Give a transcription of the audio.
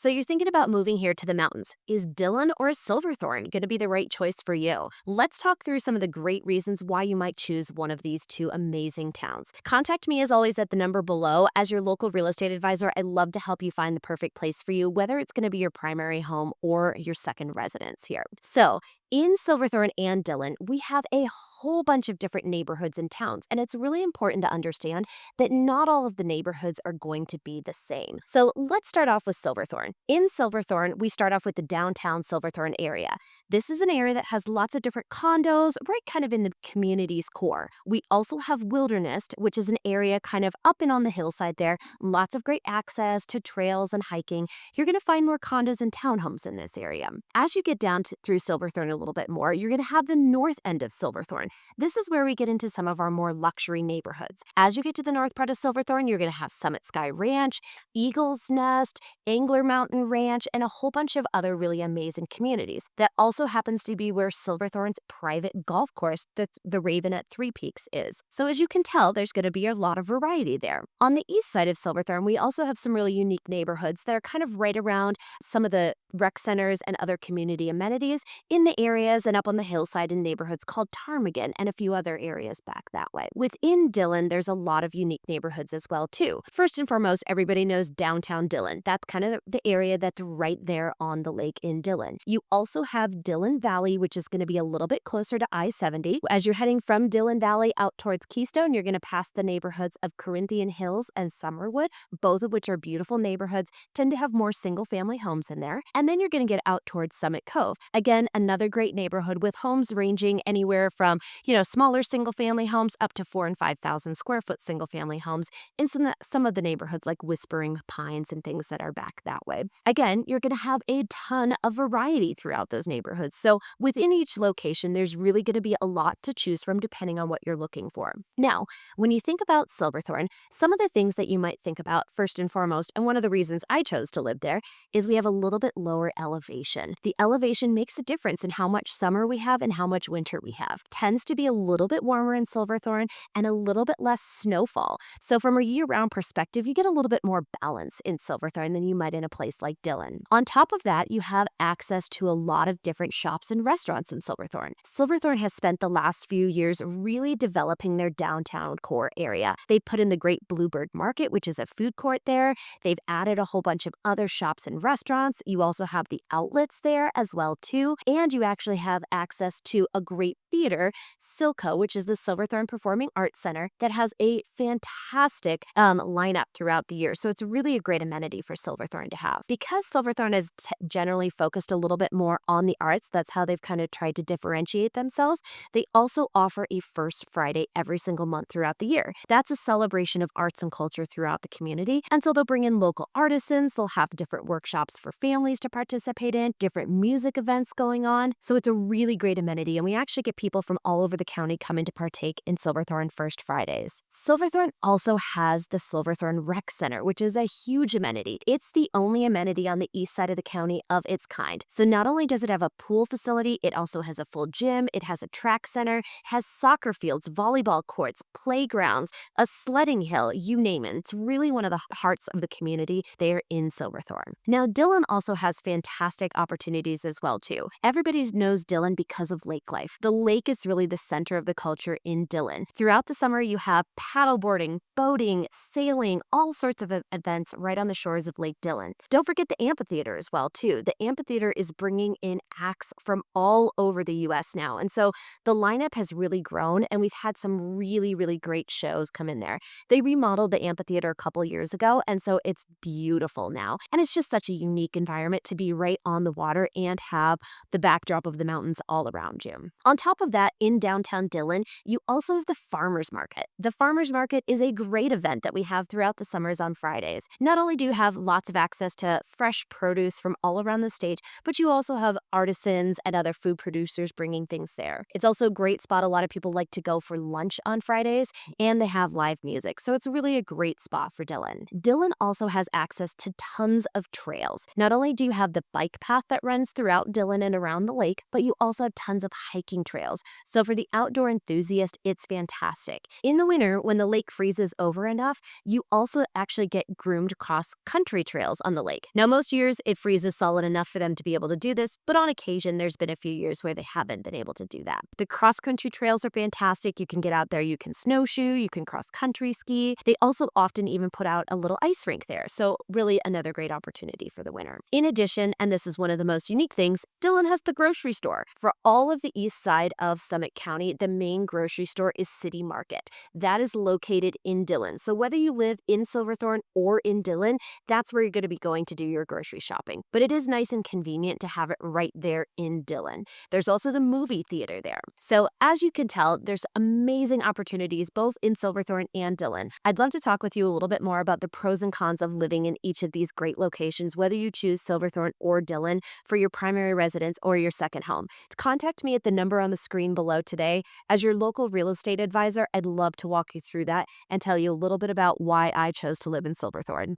So you're thinking about moving here to the mountains. Is Dillon or Silverthorne going to be the right choice for you? Let's talk through some of the great reasons why you might choose one of these two amazing towns. Contact me as always at the number below. As your local real estate advisor, I'd love to help you find the perfect place for you, whether it's going to be your primary home or your second residence here. So in Silverthorne and Dillon, we have a whole bunch of different neighborhoods and towns, and it's really important to understand that not all of the neighborhoods are going to be the same. So let's start off with Silverthorne. In Silverthorne, we start off with the downtown Silverthorne area. This is an area that has lots of different condos, right kind of in the community's core. We also have Wilderness, which is an area kind of up and on the hillside there. Lots of great access to trails and hiking. You're going to find more condos and townhomes in this area. As you get down through Silverthorne a little bit more, you're going to have the north end of Silverthorne. This is where we get into some of our more luxury neighborhoods. As you get to the north part of Silverthorne, you're going to have Summit Sky Ranch, Eagle's Nest, Angler Mountain Ranch, and a whole bunch of other really amazing communities. That also happens to be where Silverthorne's private golf course, the Raven at Three Peaks, is. So as you can tell, there's going to be a lot of variety there. On the east side of Silverthorne, we also have some really unique neighborhoods that are kind of right around some of the rec centers and other community amenities in the areas and up on the hillside in neighborhoods called Ptarmigan and a few other areas back that way. Within Dillon, there's a lot of unique neighborhoods as well too. First and foremost, everybody knows downtown Dillon. That's kind of the area that's right there on the lake in Dillon. You also have Dillon Valley, which is going to be a little bit closer to I-70. As you're heading from Dillon Valley out towards Keystone, you're going to pass the neighborhoods of Corinthian Hills and Summerwood, both of which are beautiful neighborhoods, tend to have more single-family homes in there. And then you're going to get out towards Summit Cove. Again, another great neighborhood with homes ranging anywhere from, smaller single-family homes up to 4,000 and 5,000 square foot single-family homes in some of the neighborhoods like Whispering Pines and things that are back that way. Again, you're going to have a ton of variety throughout those neighborhoods. So within each location, there's really going to be a lot to choose from depending on what you're looking for. Now, when you think about Silverthorne, some of the things that you might think about first and foremost, and one of the reasons I chose to live there, is we have a little bit lower elevation. The elevation makes a difference in how much summer we have and how much winter we have. Tends to be a little bit warmer in Silverthorne and a little bit less snowfall. So from a year-round perspective, you get a little bit more balance in Silverthorne than you might in a place like Dillon. On top of that, you have access to a lot of different shops and restaurants in Silverthorne. Silverthorne has spent the last few years really developing their downtown core area. They put in the Great Bluebird Market, which is a food court there. They've added a whole bunch of other shops and restaurants. You also have the outlets there as well too, and you actually have access to a great theater, Silco, which is the Silverthorne Performing Arts Center, that has a fantastic lineup throughout the year. So it's really a great amenity for Silverthorne to have. Because Silverthorne is generally focused a little bit more on the arts, that's how they've kind of tried to differentiate themselves. They also offer a First Friday every single month throughout the year. That's a celebration of arts and culture throughout the community. And so they'll bring in local artisans, they'll have different workshops for families to participate in, different music events going on. So it's a really great amenity, and we actually get people from all over the county coming to partake in Silverthorne First Fridays. Silverthorne also has the Silverthorne Rec Center, which is a huge amenity. It's the only amenity on the east side of the county of its kind. So not only does it have a pool facility, it also has a full gym, it has a track center, has soccer fields, volleyball courts, playgrounds, a sledding hill, you name it. It's really one of the hearts of the community there in Silverthorne. Now, Dillon also has fantastic opportunities as well too. Everybody knows Dillon because of lake life. The lake is really the center of the culture in Dillon. Throughout the summer, you have paddleboarding, boating, sailing, all sorts of events right on the shores of Lake Dillon. Don't forget the amphitheater as well too. The amphitheater is bringing in acts from all over the U.S. now, and so the lineup has really grown, and we've had some really, really great shows come in there. They remodeled the amphitheater a couple years ago, and so it's beautiful now, and it's just such a unique environment to be right on the water and have the backdrop of the mountains all around you. On top of that, in downtown Dillon, you also have the Farmers Market. The Farmers Market is a great event that we have throughout the summers on Fridays. Not only do you have lots of access to fresh produce from all around the state, but you also have artisans and other food producers bringing things there. It's also a great spot. A lot of people like to go for lunch on Fridays, and they have live music, so it's really a great spot for Dillon. Dillon also has access to tons of trails. Not only do you have the bike path that runs throughout Dillon and around the lake, lake, but you also have tons of hiking trails. So for the outdoor enthusiast, it's fantastic. In the winter, when the lake freezes over enough, you also actually get groomed cross-country trails on the lake. Now, most years it freezes solid enough for them to be able to do this, but on occasion there's been a few years where they haven't been able to do that. The cross-country trails are fantastic. You can get out there, you can snowshoe, you can cross-country ski. They also often even put out a little ice rink there, so really another great opportunity for the winter. In addition, and this is one of the most unique things, Dillon has the grocery store. For all of the east side of Summit County, the main grocery store is City Market. That is located in Dillon. So whether you live in Silverthorne or in Dillon, that's where you're going to be going to do your grocery shopping. But it is nice and convenient to have it right there in Dillon. There's also the movie theater there. So as you can tell, there's amazing opportunities both in Silverthorne and Dillon. I'd love to talk with you a little bit more about the pros and cons of living in each of these great locations, whether you choose Silverthorne or Dillon for your primary residence or your second home. Contact me at the number on the screen below today. As your local real estate advisor, I'd love to walk you through that and tell you a little bit about why I chose to live in Silverthorne.